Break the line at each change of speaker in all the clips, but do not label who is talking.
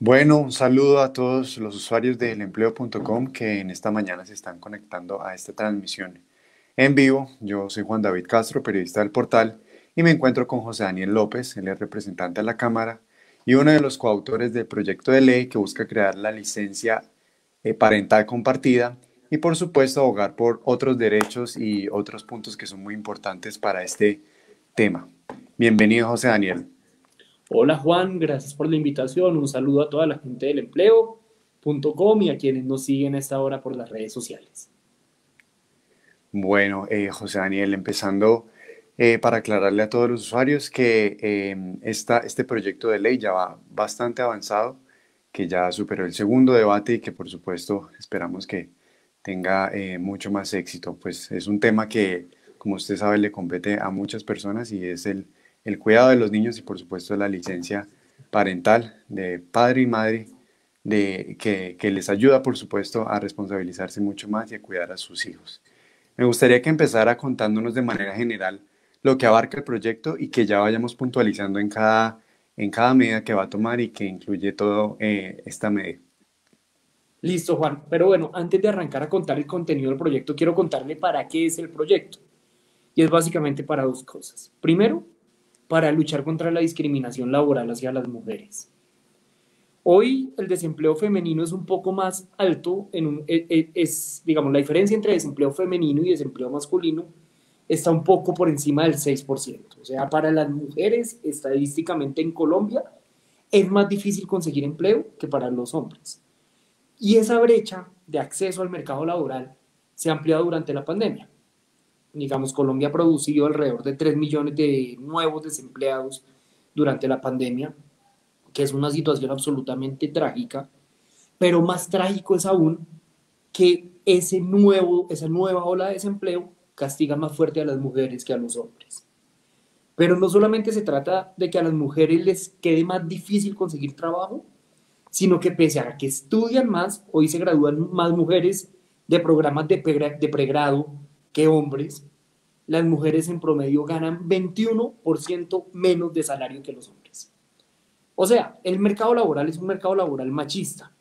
Bueno, un saludo a todos los usuarios de elempleo.com que en esta mañana se están conectando a esta transmisión en vivo. Yo soy Juan David Castro, periodista del portal, y me encuentro con José Daniel López, él es representante de la Cámara y uno de los coautores del proyecto de ley que busca crear la licencia parental compartida y por supuesto abogar por otros derechos y otros puntos que son muy importantes para este tema. Bienvenido, José Daniel.
Hola Juan, gracias por la invitación. Un saludo a toda la gente del empleo.com y a quienes nos siguen a esta hora por las redes sociales.
Bueno, José Daniel, empezando para aclararle a todos los usuarios que este proyecto de ley ya va bastante avanzado, que ya superó el segundo debate y que por supuesto esperamos que tenga mucho más éxito. Pues es un tema que, como usted sabe, le compete a muchas personas y es el cuidado de los niños y por supuesto la licencia parental de padre y madre que les ayuda, por supuesto, a responsabilizarse mucho más y a cuidar a sus hijos. Me gustaría que empezara contándonos de manera general lo que abarca el proyecto y que ya vayamos puntualizando en cada medida que va a tomar y que incluye todo esta medida.
Listo Juan, pero bueno, antes de arrancar a contar el contenido del proyecto, quiero contarle para qué es el proyecto. Y es básicamente para dos cosas. Primero, para luchar contra la discriminación laboral hacia las mujeres. Hoy el desempleo femenino es un poco más alto, digamos, la diferencia entre desempleo femenino y desempleo masculino está un poco por encima del 6%. O sea, para las mujeres, estadísticamente en Colombia, es más difícil conseguir empleo que para los hombres. Y esa brecha de acceso al mercado laboral se ha ampliado durante la pandemia. Digamos, Colombia ha producido alrededor de 3 millones de nuevos desempleados durante la pandemia, que es una situación absolutamente trágica, pero más trágico es aún que esa nueva ola de desempleo castiga más fuerte a las mujeres que a los hombres. Pero no solamente se trata de que a las mujeres les quede más difícil conseguir trabajo, sino que pese a que estudian más, hoy se gradúan más mujeres de programas de pregrado que hombres, las mujeres en promedio ganan 21% menos de salario que los hombres. O sea, el mercado laboral es un mercado laboral machista,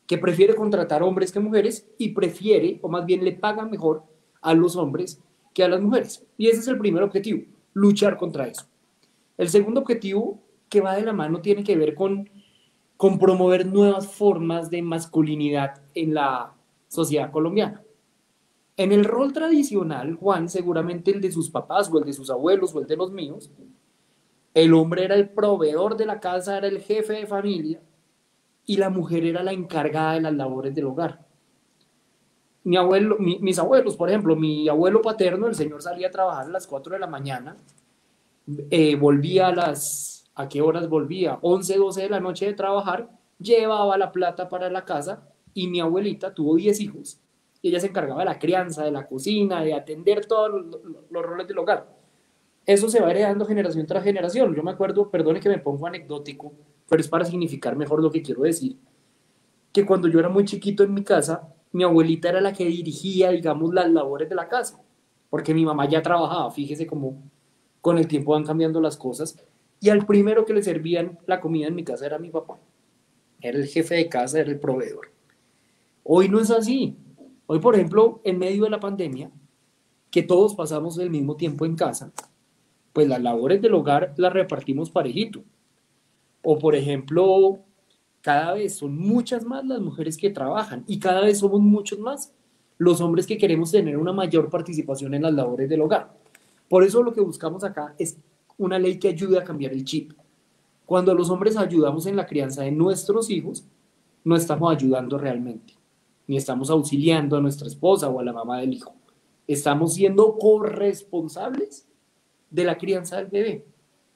que prefiere contratar hombres que mujeres y prefiere, o más bien le paga mejor a los hombres que a las mujeres. Y ese es el primer objetivo, luchar contra eso. El segundo objetivo que va de la mano tiene que ver con promover nuevas formas de masculinidad en la sociedad colombiana. En el rol tradicional, Juan, seguramente el de sus papás o el de sus abuelos o el de los míos, el hombre era el proveedor de la casa, era el jefe de familia y la mujer era la encargada de las labores del hogar. Mis abuelos, por ejemplo, mi abuelo paterno, el señor salía a trabajar a las 4 de la mañana, volvía ¿a qué horas volvía? 11 12 de la noche de trabajar, llevaba la plata para la casa y mi abuelita tuvo 10 hijos. Y ella se encargaba de la crianza, de la cocina, de atender todos los roles del hogar. Eso se va heredando generación tras generación. Yo me acuerdo, perdone que me pongo anecdótico, pero es para significar mejor lo que quiero decir, que cuando yo era muy chiquito en mi casa, mi abuelita era la que dirigía, digamos, las labores de la casa, porque mi mamá ya trabajaba, fíjese cómo con el tiempo van cambiando las cosas, y al primero que le servían la comida en mi casa era mi papá, era el jefe de casa, era el proveedor. Hoy no es así. Hoy, por ejemplo, en medio de la pandemia, que todos pasamos el mismo tiempo en casa, pues las labores del hogar las repartimos parejito. O, por ejemplo, cada vez son muchas más las mujeres que trabajan y cada vez somos muchos más los hombres que queremos tener una mayor participación en las labores del hogar. Por eso lo que buscamos acá es una ley que ayude a cambiar el chip. Cuando los hombres ayudamos en la crianza de nuestros hijos, no estamos ayudando realmente, ni estamos auxiliando a nuestra esposa o a la mamá del hijo. Estamos siendo corresponsables de la crianza del bebé.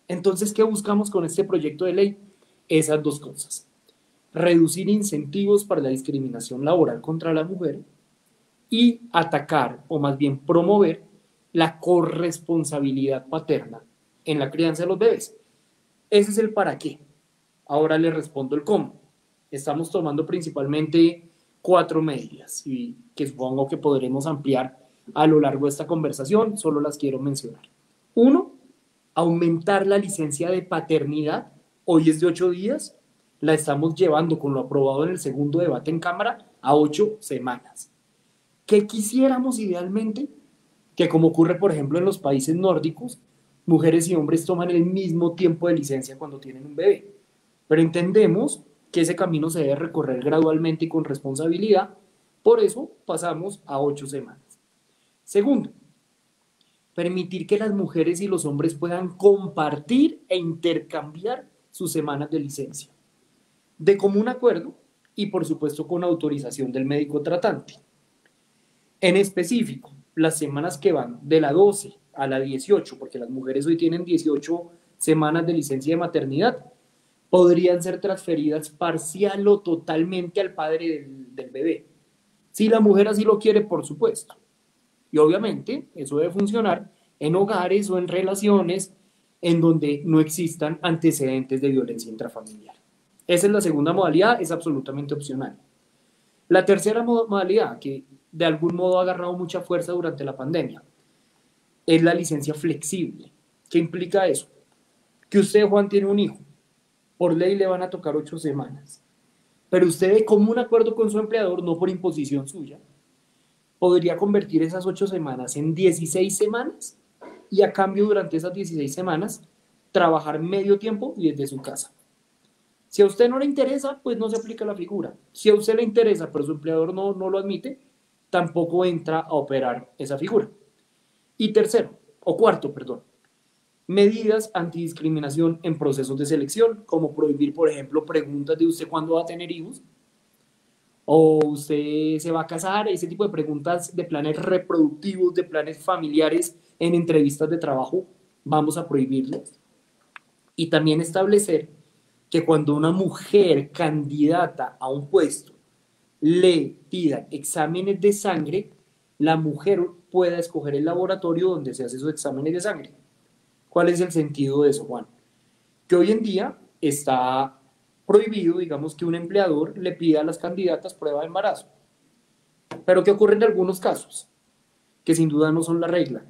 Entonces, ¿qué buscamos con este proyecto de ley? Esas dos cosas. Reducir incentivos para la discriminación laboral contra la mujer y atacar, o más bien promover, la corresponsabilidad paterna en la crianza de los bebés. Ese es el para qué. Ahora le respondo el cómo. Estamos tomando principalmente 4 medidas y que supongo que podremos ampliar a lo largo de esta conversación, solo las quiero mencionar. Uno, aumentar la licencia de paternidad, hoy es de 8 días, la estamos llevando con lo aprobado en el segundo debate en Cámara a 8 semanas. ¿Qué quisiéramos idealmente? Que como ocurre, por ejemplo, en los países nórdicos, mujeres y hombres toman el mismo tiempo de licencia cuando tienen un bebé. Pero entendemos que ese camino se debe recorrer gradualmente y con responsabilidad. Por eso pasamos a 8 semanas. Segundo, permitir que las mujeres y los hombres puedan compartir e intercambiar sus semanas de licencia, de común acuerdo y por supuesto con autorización del médico tratante. En específico, las semanas que van de la 12 a la 18, porque las mujeres hoy tienen 18 semanas de licencia de maternidad, podrían ser transferidas parcial o totalmente al padre del bebé. Si la mujer así lo quiere, por supuesto. Y obviamente eso debe funcionar en hogares o en relaciones en donde no existan antecedentes de violencia intrafamiliar. Esa es la segunda modalidad, es absolutamente opcional. La tercera modalidad, que de algún modo ha agarrado mucha fuerza durante la pandemia, es la licencia flexible. ¿Qué implica eso? Que usted, Juan, tiene un hijo. Por ley le van a tocar 8 semanas. Pero usted, de común acuerdo con su empleador, no por imposición suya, podría convertir esas 8 semanas en 16 semanas y a cambio durante esas 16 semanas trabajar medio tiempo y desde su casa. Si a usted no le interesa, pues no se aplica la figura. Si a usted le interesa, pero su empleador no lo admite, tampoco entra a operar esa figura. Y tercero, o cuarto, perdón, medidas antidiscriminación en procesos de selección, como prohibir, por ejemplo, preguntas de usted cuándo va a tener hijos, o usted se va a casar, ese tipo de preguntas de planes reproductivos, de planes familiares en entrevistas de trabajo, vamos a prohibirlas. Y también establecer que cuando una mujer candidata a un puesto le pidan exámenes de sangre, la mujer pueda escoger el laboratorio donde se hace esos exámenes de sangre. ¿Cuál es el sentido de eso, Juan? Que hoy en día está prohibido, digamos, que un empleador le pida a las candidatas prueba de embarazo. Pero ¿qué ocurre en algunos casos? Que sin duda no son la regla.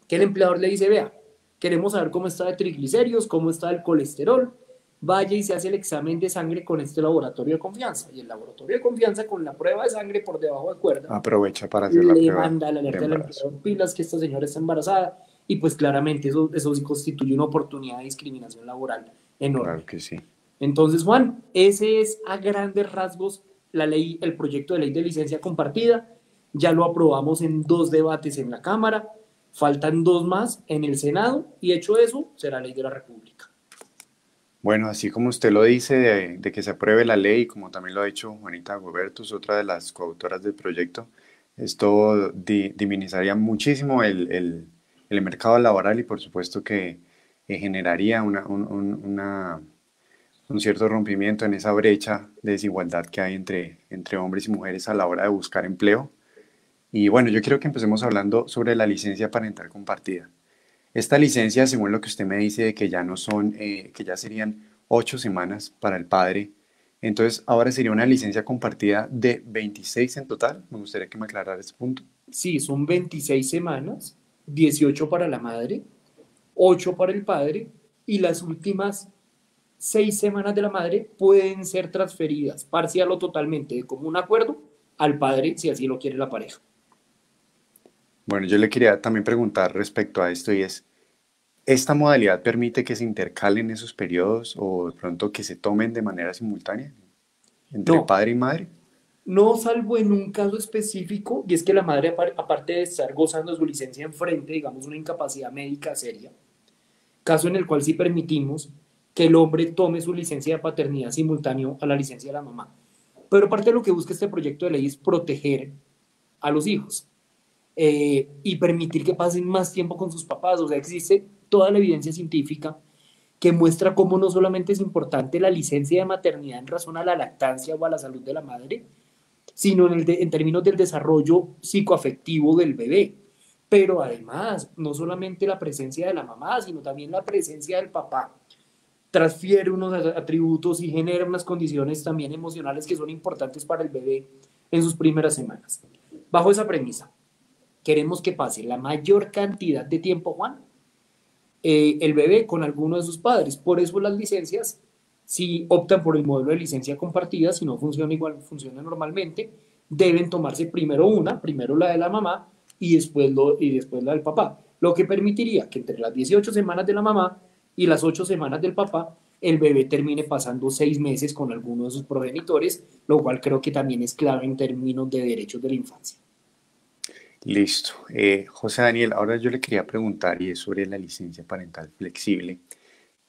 Que el empleador le dice, vea, queremos saber cómo está de triglicéridos, cómo está el colesterol, vaya y se hace el examen de sangre con este laboratorio de confianza. Y el laboratorio de confianza, con la prueba de sangre por debajo de cuerda,
aprovecha para hacer la
le
prueba
manda la
de
alerta al
embarazo.
empleador pilas que esta señora está embarazada. Y pues claramente eso sí constituye una oportunidad de discriminación laboral enorme.
Claro que sí.
Entonces, Juan, ese es a grandes rasgos la ley, el proyecto de ley de licencia compartida. Ya lo aprobamos en 2 debates en la Cámara, faltan 2 más en el Senado y hecho eso, será ley de la República.
Bueno, así como usted lo dice, de que se apruebe la ley, como también lo ha dicho Juanita Gobertus, otra de las coautoras del proyecto, esto dinamizaría muchísimo el mercado laboral y por supuesto que generaría un cierto rompimiento en esa brecha de desigualdad que hay entre hombres y mujeres a la hora de buscar empleo. Y bueno, yo quiero que empecemos hablando sobre la licencia parental compartida. Esta licencia, según lo que usted me dice, de que ya no son, que ya serían 8 semanas para el padre, entonces ahora sería una licencia compartida de 26 en total. Me gustaría que me aclarara ese punto.
Sí, son 26 semanas, 18 para la madre, 8 para el padre y las últimas 6 semanas de la madre pueden ser transferidas parcial o totalmente de común acuerdo al padre si así lo quiere la pareja.
Bueno, yo le quería también preguntar respecto a esto y es, ¿esta modalidad permite que se intercalen esos periodos o de pronto que se tomen de manera simultánea entre
No,
padre y madre?
no salvo en un caso específico, y es que la madre, aparte de estar gozando de su licencia enfrente, digamos una incapacidad médica seria, caso en el cual sí permitimos que el hombre tome su licencia de paternidad simultáneo a la licencia de la mamá. Pero parte de lo que busca este proyecto de ley es proteger a los hijos y permitir que pasen más tiempo con sus papás. O sea, existe toda la evidencia científica que muestra cómo no solamente es importante la licencia de maternidad en razón a la lactancia o a la salud de la madre, sino en términos del desarrollo psicoafectivo del bebé. Pero además, no solamente la presencia de la mamá, sino también la presencia del papá transfiere unos atributos y genera unas condiciones también emocionales que son importantes para el bebé en sus primeras semanas. Bajo esa premisa, queremos que pase la mayor cantidad de tiempo, Juan, el bebé con alguno de sus padres. Por eso las licencias Si optan por el modelo de licencia compartida, si no funciona igual, funciona normalmente, deben tomarse primero la de la mamá y después la del papá. Lo que permitiría que entre las 18 semanas de la mamá y las 8 semanas del papá, el bebé termine pasando 6 meses con alguno de sus progenitores, lo cual creo que también es clave en términos de derechos de la infancia.
Listo. José Daniel, ahora yo le quería preguntar y es sobre la licencia parental flexible.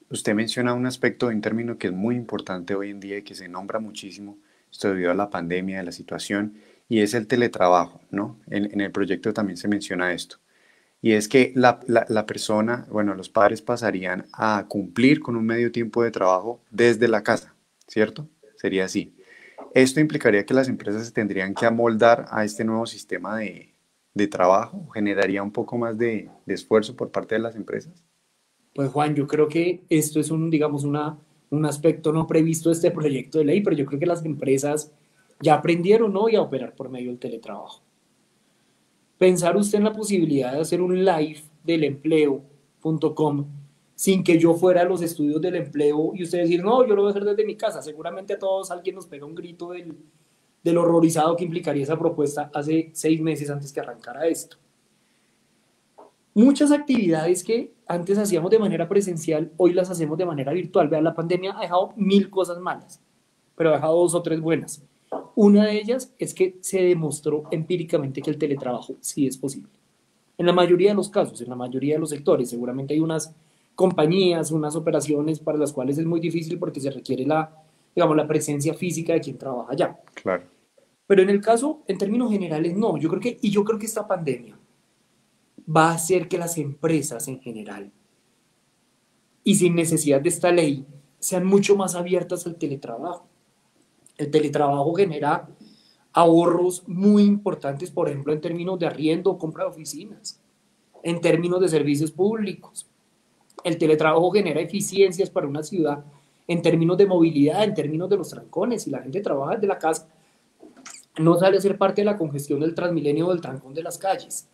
Usted menciona un aspecto, un término que es muy importante hoy en día y que se nombra muchísimo, esto debido a la pandemia, a la situación, y es el teletrabajo, ¿no? En el proyecto también se menciona esto. Y es que la persona, bueno, los padres pasarían a cumplir con un medio tiempo de trabajo desde la casa, ¿cierto? Sería así. Esto implicaría que las empresas se tendrían que amoldar a este nuevo sistema de trabajo, generaría un poco más de esfuerzo por parte de las empresas.
Pues Juan, yo creo que esto es digamos, un aspecto no previsto de este proyecto de ley, pero yo creo que las empresas ya aprendieron hoy a operar por medio del teletrabajo. Pensar usted en la posibilidad de hacer un live del empleo.com sin que yo fuera a los estudios del empleo y usted decir, no, yo lo voy a hacer desde mi casa. Seguramente a todos alguien nos pega un grito del horrorizado que implicaría esa propuesta hace 6 meses antes que arrancara esto. Muchas actividades que antes hacíamos de manera presencial, hoy las hacemos de manera virtual. Vean, la pandemia ha dejado 1000 cosas malas, pero ha dejado 2 o 3 buenas. Una de ellas es que se demostró empíricamente que el teletrabajo sí es posible. En la mayoría de los casos, en la mayoría de los sectores, seguramente hay unas compañías, unas operaciones para las cuales es muy difícil porque se requiere digamos, la presencia física de quien trabaja allá.
Claro.
Pero en el caso, en términos generales, no. Yo creo que esta pandemia va a hacer que las empresas en general, y sin necesidad de esta ley, sean mucho más abiertas al teletrabajo. El teletrabajo genera ahorros muy importantes, por ejemplo, en términos de arriendo o compra de oficinas, en términos de servicios públicos. El teletrabajo genera eficiencias para una ciudad en términos de movilidad, en términos de los trancones. Si la gente trabaja desde la casa, no sale a ser parte de la congestión del Transmilenio o del trancón de las calles.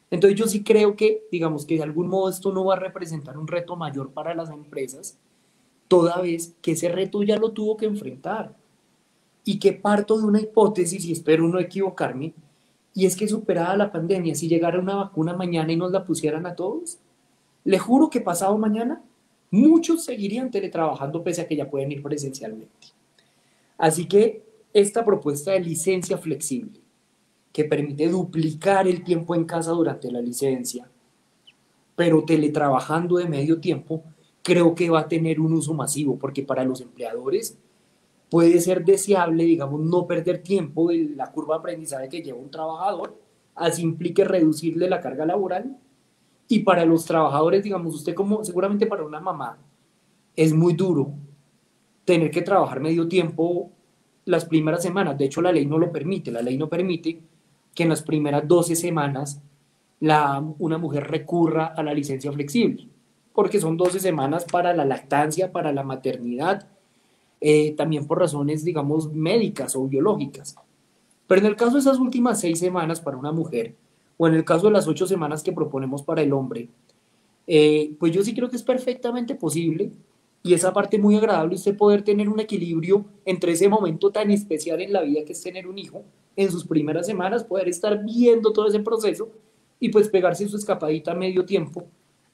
Entonces yo sí creo que, digamos que de algún modo esto no va a representar un reto mayor para las empresas, toda vez que ese reto ya lo tuvo que enfrentar. Y que parto de una hipótesis, y espero no equivocarme, y es que superada la pandemia, si llegara una vacuna mañana y nos la pusieran a todos, le juro que pasado mañana muchos seguirían teletrabajando pese a que ya pueden ir presencialmente. Así que esta propuesta de licencia flexible, que permite duplicar el tiempo en casa durante la licencia, pero teletrabajando de medio tiempo, creo que va a tener un uso masivo, porque para los empleadores puede ser deseable, digamos, no perder tiempo de la curva de aprendizaje que lleva un trabajador, así implique reducirle la carga laboral. Y para los trabajadores, digamos, usted como seguramente para una mamá es muy duro tener que trabajar medio tiempo las primeras semanas. De hecho, la ley no lo permite. La ley no permite que en las primeras 12 semanas una mujer recurra a la licencia flexible, porque son 12 semanas para la lactancia, para la maternidad, también por razones, digamos, médicas o biológicas. Pero en el caso de esas últimas 6 semanas para una mujer, o en el caso de las 8 semanas que proponemos para el hombre, pues yo sí creo que es perfectamente posible y esa parte muy agradable usted poder tener un equilibrio entre ese momento tan especial en la vida que es tener un hijo, en sus primeras semanas, poder estar viendo todo ese proceso y pues pegarse su escapadita a medio tiempo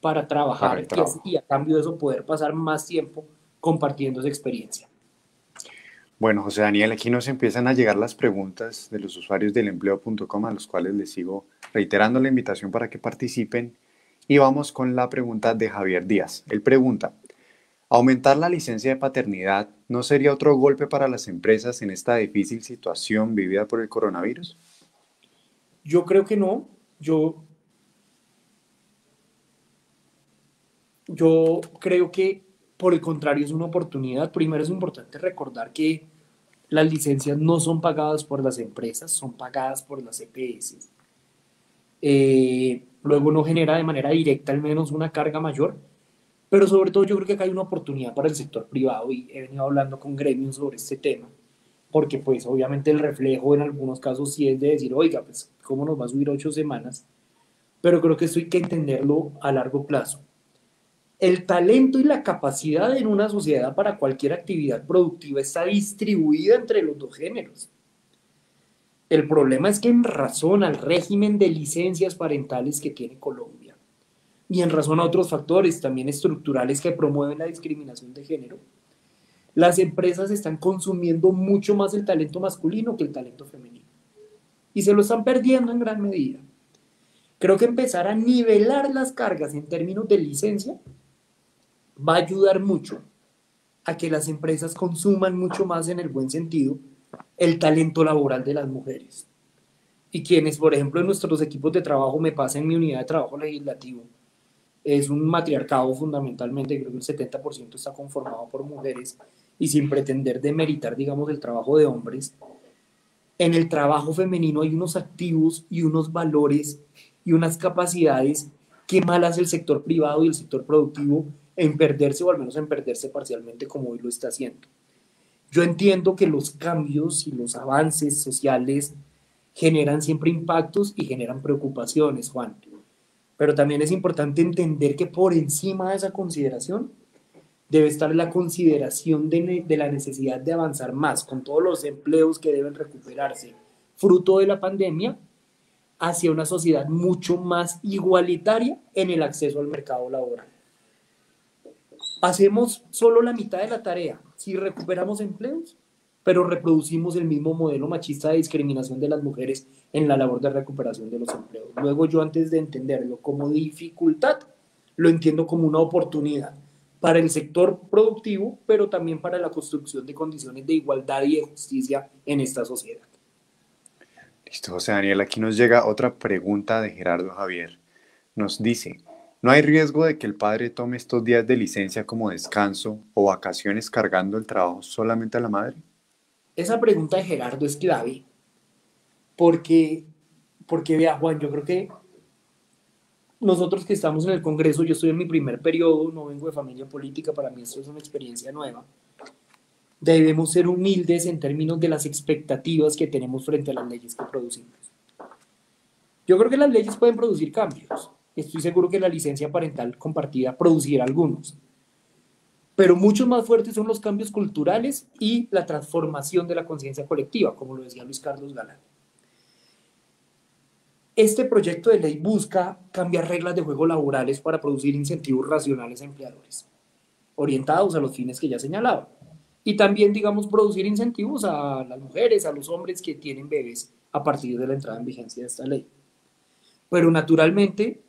para
Para el
trabajar
trabajo.
y a cambio de eso poder pasar más tiempo compartiendo esa experiencia.
Bueno, José Daniel, aquí nos empiezan a llegar las preguntas de los usuarios del empleo.com a los cuales les sigo reiterando la invitación para que participen. Y vamos con la pregunta de Javier Díaz. Él pregunta, ¿aumentar la licencia de paternidad no sería otro golpe para las empresas en esta difícil situación vivida por el coronavirus?
Yo creo que no, yo creo que por el contrario es una oportunidad. Primero es importante recordar que las licencias no son pagadas por las empresas, son pagadas por las EPS. Luego no genera de manera directa al menos una carga mayor, pero sobre todo yo creo que acá hay una oportunidad para el sector privado y he venido hablando con gremios sobre este tema, porque pues obviamente el reflejo en algunos casos sí es de decir, oiga, pues cómo nos va a subir 8 semanas, pero creo que esto hay que entenderlo a largo plazo. El talento y la capacidad en una sociedad para cualquier actividad productiva está distribuida entre los dos géneros. El problema es que en razón al régimen de licencias parentales que tiene Colombia y en razón a otros factores también estructurales que promueven la discriminación de género, las empresas están consumiendo mucho más el talento masculino que el talento femenino. Y se lo están perdiendo en gran medida. Creo que empezar a nivelar las cargas en términos de licencia va a ayudar mucho a que las empresas consuman mucho más en el buen sentido el talento laboral de las mujeres. Y quienes, por ejemplo, en nuestros equipos de trabajo, me pasa en mi unidad de trabajo legislativo, es un matriarcado fundamentalmente, creo que el 70% está conformado por mujeres y sin pretender demeritar, digamos, el trabajo de hombres. En el trabajo femenino hay unos activos y unos valores y unas capacidades que mal hace el sector privado y el sector productivo en perderse o al menos en perderse parcialmente como hoy lo está haciendo. Yo entiendo que los cambios y los avances sociales generan siempre impactos y generan preocupaciones, Juan. Pero también es importante entender que por encima de esa consideración debe estar la consideración de la necesidad de avanzar más con todos los empleos que deben recuperarse, fruto de la pandemia, hacia una sociedad mucho más igualitaria en el acceso al mercado laboral. Hacemos solo la mitad de la tarea si recuperamos empleos, pero reproducimos el mismo modelo machista de discriminación de las mujeres en la labor de recuperación de los empleos. Luego yo, antes de entenderlo como dificultad, lo entiendo como una oportunidad para el sector productivo, pero también para la construcción de condiciones de igualdad y de justicia en esta sociedad.
Listo, José Daniel. Aquí nos llega otra pregunta de Gerardo Javier. Nos dice, ¿no hay riesgo de que el padre tome estos días de licencia como descanso o vacaciones cargando el trabajo solamente a la madre?
Esa pregunta de Gerardo es clave porque, porque vea, Juan, yo creo que nosotros que estamos en el Congreso, yo estoy en mi primer periodo, no vengo de familia política, para mí esto es una experiencia nueva. Debemos ser humildes en términos de las expectativas que tenemos frente a las leyes que producimos. Yo creo que las leyes pueden producir cambios. Estoy seguro que la licencia parental compartida producirá algunos. Pero muchos más fuertes son los cambios culturales y la transformación de la conciencia colectiva, como lo decía Luis Carlos Galán. Este proyecto de ley busca cambiar reglas de juego laborales para producir incentivos racionales a empleadores, orientados a los fines que ya señalaba. Y también, digamos, producir incentivos a las mujeres, a los hombres que tienen bebés a partir de la entrada en vigencia de esta ley. Pero naturalmente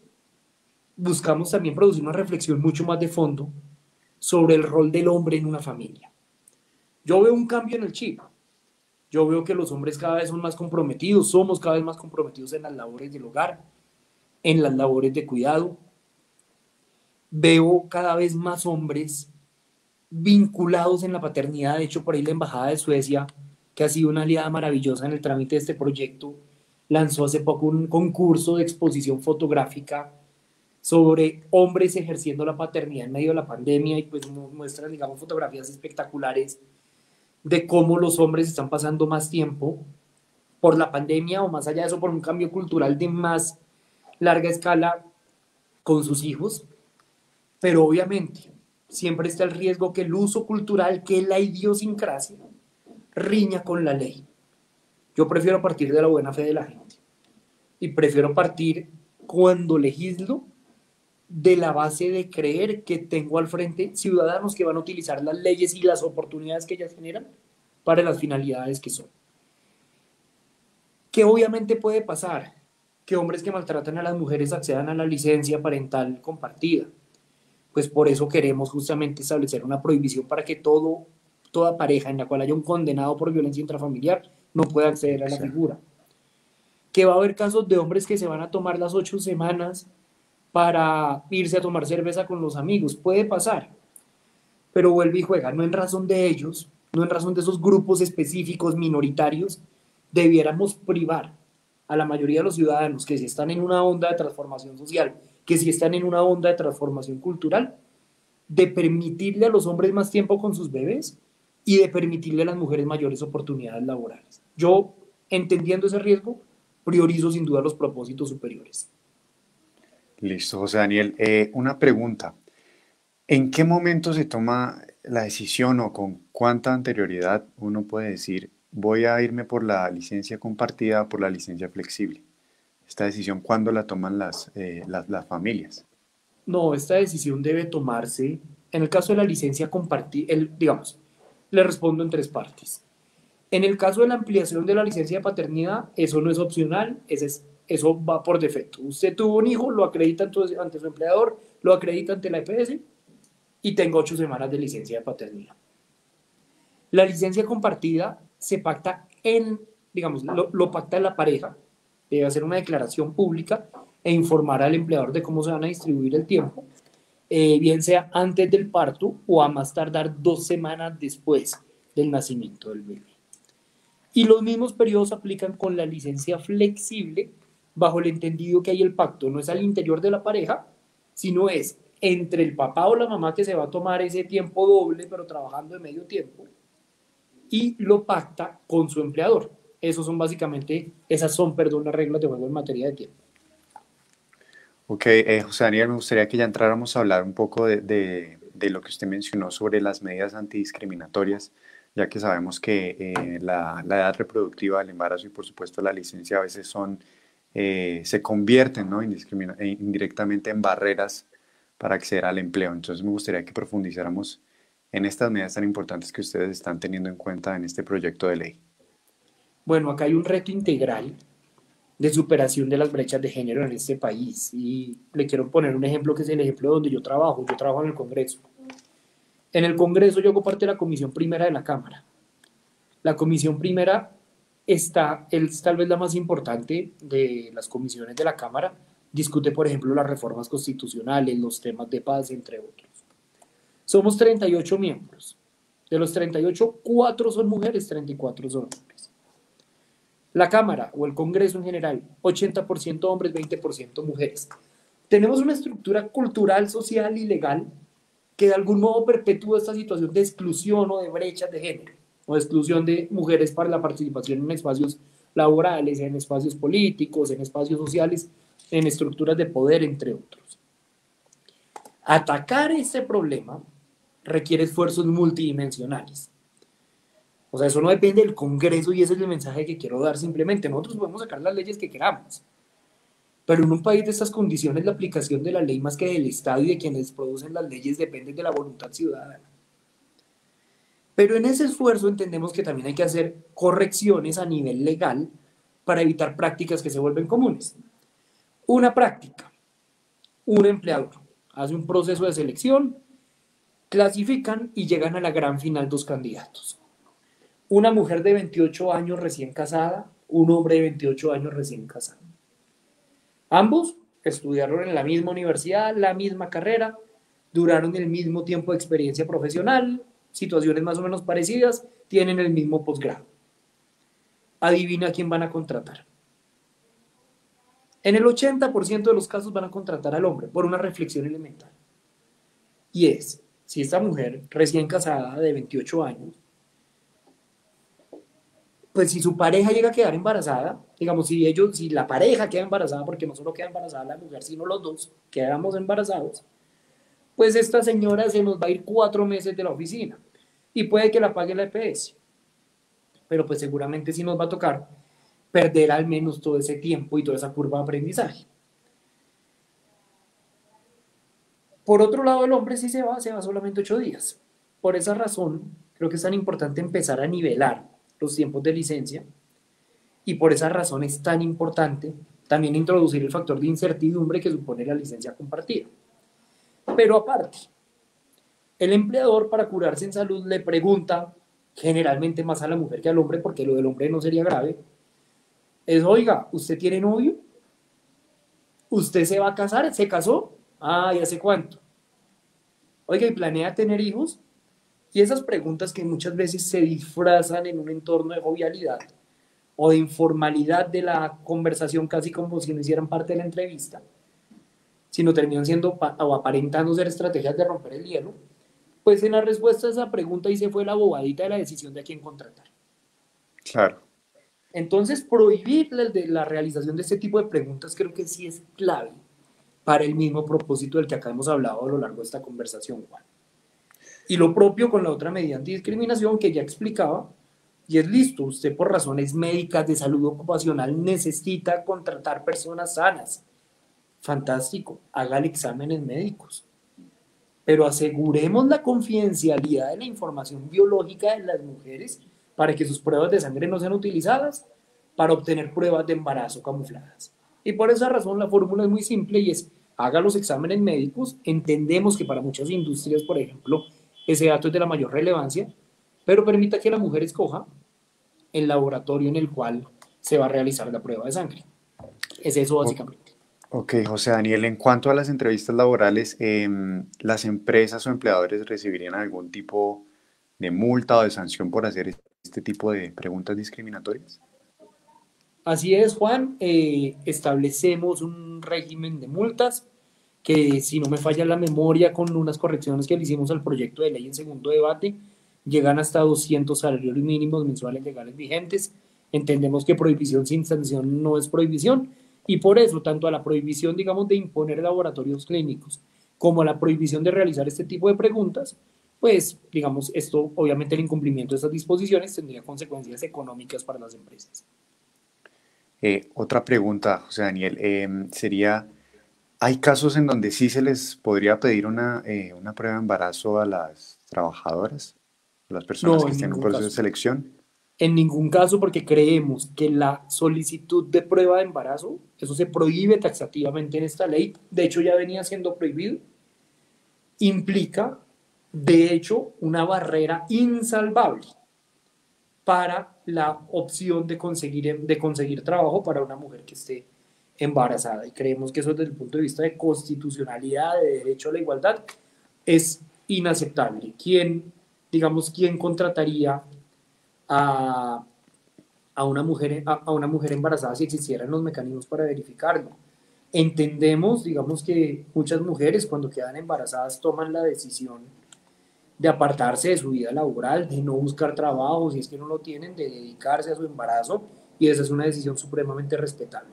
buscamos también producir una reflexión mucho más de fondo sobre el rol del hombre en una familia. Yo veo un cambio en el chip. Yo veo que los hombres cada vez son más comprometidos, somos cada vez más comprometidos en las labores del hogar, en las labores de cuidado. Veo cada vez más hombres vinculados en la paternidad. De hecho, por ahí la Embajada de Suecia, que ha sido una aliada maravillosa en el trámite de este proyecto, lanzó hace poco un concurso de exposición fotográfica sobre hombres ejerciendo la paternidad en medio de la pandemia y pues muestran, digamos, fotografías espectaculares de cómo los hombres están pasando más tiempo por la pandemia o más allá de eso por un cambio cultural de más larga escala con sus hijos, pero obviamente siempre está el riesgo que el uso cultural, que la idiosincrasia, riña con la ley. Yo prefiero partir de la buena fe de la gente y prefiero partir cuando legislo de la base de creer que tengo al frente ciudadanos que van a utilizar las leyes y las oportunidades que ellas generan para las finalidades que son. ¿Qué obviamente puede pasar? Que hombres que maltratan a las mujeres accedan a la licencia parental compartida. Pues por eso queremos justamente establecer una prohibición para que toda pareja en la cual haya un condenado por violencia intrafamiliar no pueda acceder a la figura. Que va a haber casos de hombres que se van a tomar las 8 semanas para irse a tomar cerveza con los amigos. Puede pasar, pero vuelve y juega. No en razón de ellos, no en razón de esos grupos específicos minoritarios, debiéramos privar a la mayoría de los ciudadanos que si están en una onda de transformación social, que si están en una onda de transformación cultural, de permitirle a los hombres más tiempo con sus bebés y de permitirle a las mujeres mayores oportunidades laborales. Yo, entendiendo ese riesgo, priorizo sin duda los propósitos superiores.
Listo, José Daniel. Una pregunta. ¿En qué momento se toma la decisión o con cuánta anterioridad uno puede decir voy a irme por la licencia compartida o por la licencia flexible? Esta decisión, ¿cuándo la toman las familias?
No, esta decisión debe tomarse, en el caso de la licencia compartida, digamos, le respondo en tres partes. En el caso de la ampliación de la licencia de paternidad, eso no es opcional, eso va por defecto. Usted tuvo un hijo, lo acredita ante su empleador, lo acredita ante la EPS y tenga 8 semanas de licencia de paternidad. La licencia compartida se pacta digamos, lo pacta la pareja, debe hacer una declaración pública e informar al empleador de cómo se van a distribuir el tiempo, bien sea antes del parto o a más tardar 2 semanas después del nacimiento del bebé. Y los mismos periodos aplican con la licencia flexible, bajo el entendido que hay el pacto no es al interior de la pareja, sino es entre el papá o la mamá que se va a tomar ese tiempo doble, pero trabajando de medio tiempo, y lo pacta con su empleador. Esas son, perdón, las reglas de juego en materia de tiempo.
Ok, José Daniel, me gustaría que ya entráramos a hablar un poco de lo que usted mencionó sobre las medidas antidiscriminatorias, ya que sabemos que la edad reproductiva del embarazo y por supuesto la licencia a veces se convierten, ¿no? Indirectamente en barreras para acceder al empleo. Entonces me gustaría que profundizáramos en estas medidas tan importantes que ustedes están teniendo en cuenta en este proyecto de ley.
Bueno, acá hay un reto integral de superación de las brechas de género en este país. Y le quiero poner un ejemplo que es el ejemplo donde yo trabajo. Yo trabajo en el Congreso. En el Congreso yo hago parte de la Comisión Primera de la Cámara. La Comisión Primera es tal vez la más importante de las comisiones de la Cámara. Discute, por ejemplo, las reformas constitucionales, los temas de paz, entre otros. Somos 38 miembros. De los 38, 4 son mujeres, 34 son hombres. La Cámara o el Congreso en general, 80% hombres, 20% mujeres. Tenemos una estructura cultural, social y legal que de algún modo perpetúa esta situación de exclusión o de brechas de género, o de exclusión de mujeres para la participación en espacios laborales, en espacios políticos, en espacios sociales, en estructuras de poder, entre otros. Atacar este problema requiere esfuerzos multidimensionales. O sea, eso no depende del Congreso y ese es el mensaje que quiero dar simplemente. Nosotros podemos sacar las leyes que queramos, pero en un país de estas condiciones la aplicación de la ley más que del Estado y de quienes producen las leyes depende de la voluntad ciudadana. Pero en ese esfuerzo entendemos que también hay que hacer correcciones a nivel legal para evitar prácticas que se vuelven comunes. Una práctica, un empleador hace un proceso de selección, clasifican y llegan a la gran final dos candidatos. Una mujer de 28 años recién casada, un hombre de 28 años recién casado. Ambos estudiaron en la misma universidad, la misma carrera, duraron el mismo tiempo de experiencia profesional, situaciones más o menos parecidas, tienen el mismo posgrado. Adivina quién van a contratar. En el 80% de los casos van a contratar al hombre por una reflexión elemental. Y es, si esta mujer recién casada de 28 años, pues si su pareja llega a quedar embarazada, digamos, si la pareja queda embarazada, porque no solo queda embarazada la mujer, sino los dos quedamos embarazados, pues esta señora se nos va a ir 4 meses de la oficina y puede que la pague la EPS, pero pues seguramente sí nos va a tocar perder al menos todo ese tiempo y toda esa curva de aprendizaje. Por otro lado, el hombre sí se va solamente 8 días. Por esa razón, creo que es tan importante empezar a nivelar los tiempos de licencia y por esa razón es tan importante también introducir el factor de incertidumbre que supone la licencia compartida. Pero aparte, el empleador para curarse en salud le pregunta generalmente más a la mujer que al hombre, porque lo del hombre no sería grave, es, oiga, ¿usted tiene novio? ¿Usted se va a casar? ¿Se casó? Ah, ¿y hace cuánto? Oiga, ¿y planea tener hijos? Y esas preguntas que muchas veces se disfrazan en un entorno de jovialidad o de informalidad de la conversación, casi como si no hicieran parte de la entrevista, sino terminan siendo o aparentando ser estrategias de romper el hielo, pues en la respuesta a esa pregunta ahí se fue la bobadita de la decisión de a quién contratar.
Claro.
Entonces, prohibir la realización de este tipo de preguntas creo que sí es clave para el mismo propósito del que acá hemos hablado a lo largo de esta conversación, Juan. Y lo propio con la otra medida antidiscriminación que ya explicaba, y es listo, usted por razones médicas de salud ocupacional necesita contratar personas sanas. Fantástico, hágale exámenes médicos. Pero aseguremos la confidencialidad de la información biológica de las mujeres para que sus pruebas de sangre no sean utilizadas para obtener pruebas de embarazo camufladas. Y por esa razón la fórmula es muy simple y es, haga los exámenes médicos. Entendemos que para muchas industrias, por ejemplo, ese dato es de la mayor relevancia, pero permita que la mujer escoja el laboratorio en el cual se va a realizar la prueba de sangre. Es eso
O-
básicamente.
ok, José Daniel, en cuanto a las entrevistas laborales, ¿las empresas o empleadores recibirían algún tipo de multa o de sanción por hacer este tipo de preguntas discriminatorias?
Así es, Juan. Establecemos un régimen de multas que, si no me falla la memoria, con unas correcciones que le hicimos al proyecto de ley en segundo debate, llegan hasta 200 salarios mínimos mensuales legales vigentes. Entendemos que prohibición sin sanción no es prohibición y por eso tanto a la prohibición, digamos, de imponer laboratorios clínicos como a la prohibición de realizar este tipo de preguntas, pues, digamos, esto, obviamente el incumplimiento de estas disposiciones tendría consecuencias económicas para las empresas.
Otra pregunta, José Daniel, sería, ¿hay casos en donde sí se les podría pedir una prueba de embarazo a las trabajadoras, a las personas
No,
que
en
estén en un
ningún
proceso de
caso.
selección?
En ningún caso, porque creemos que la solicitud de prueba de embarazo, eso se prohíbe taxativamente en esta ley, de hecho ya venía siendo prohibido, implica, de hecho, una barrera insalvable para la opción de conseguir trabajo para una mujer que esté embarazada. Y creemos que eso desde el punto de vista de constitucionalidad, de derecho a la igualdad, es inaceptable. ¿Quién, digamos, quién contrataría a, a una mujer embarazada si existieran los mecanismos para verificarlo? Entendemos, digamos, que muchas mujeres cuando quedan embarazadas toman la decisión de apartarse de su vida laboral, de no buscar trabajo, si es que no lo tienen, de dedicarse a su embarazo, y esa es una decisión supremamente respetable.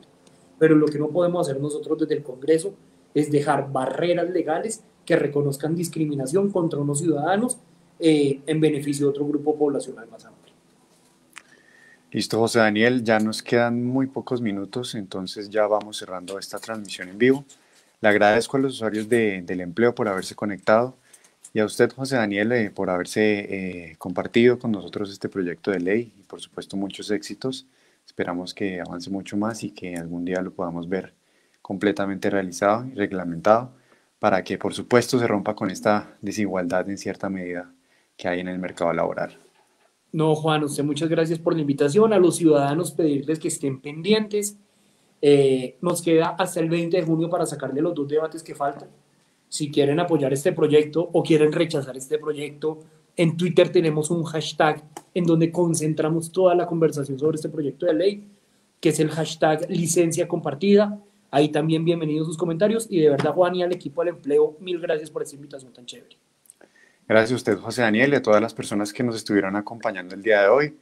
Pero lo que no podemos hacer nosotros desde el Congreso es dejar barreras legales que reconozcan discriminación contra unos ciudadanos en beneficio de otro grupo poblacional más amplio.
Listo, José Daniel, ya nos quedan muy pocos minutos, entonces ya vamos cerrando esta transmisión en vivo. Le agradezco a los usuarios del empleo por haberse conectado y a usted, José Daniel, por haberse compartido con nosotros este proyecto de ley y por supuesto muchos éxitos. Esperamos que avance mucho más y que algún día lo podamos ver completamente realizado y reglamentado para que por supuesto se rompa con esta desigualdad en cierta medida que hay en el mercado laboral.
No, Juan, usted muchas gracias por la invitación. A los ciudadanos pedirles que estén pendientes. Nos queda hasta el 20 de junio para sacarle los dos debates que faltan. Si quieren apoyar este proyecto o quieren rechazar este proyecto, en Twitter tenemos un hashtag en donde concentramos toda la conversación sobre este proyecto de ley, que es el hashtag licencia compartida. Ahí también bienvenidos sus comentarios y de verdad, Juan, y al equipo del empleo, mil gracias por esta invitación tan chévere.
Gracias a usted, José Daniel, y a todas las personas que nos estuvieron acompañando el día de hoy.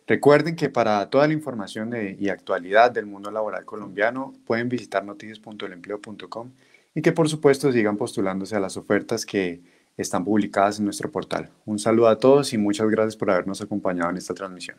Recuerden que para toda la información y actualidad del mundo laboral colombiano pueden visitar noticias.elempleo.com y que por supuesto sigan postulándose a las ofertas que están publicadas en nuestro portal. Un saludo a todos y muchas gracias por habernos acompañado en esta transmisión.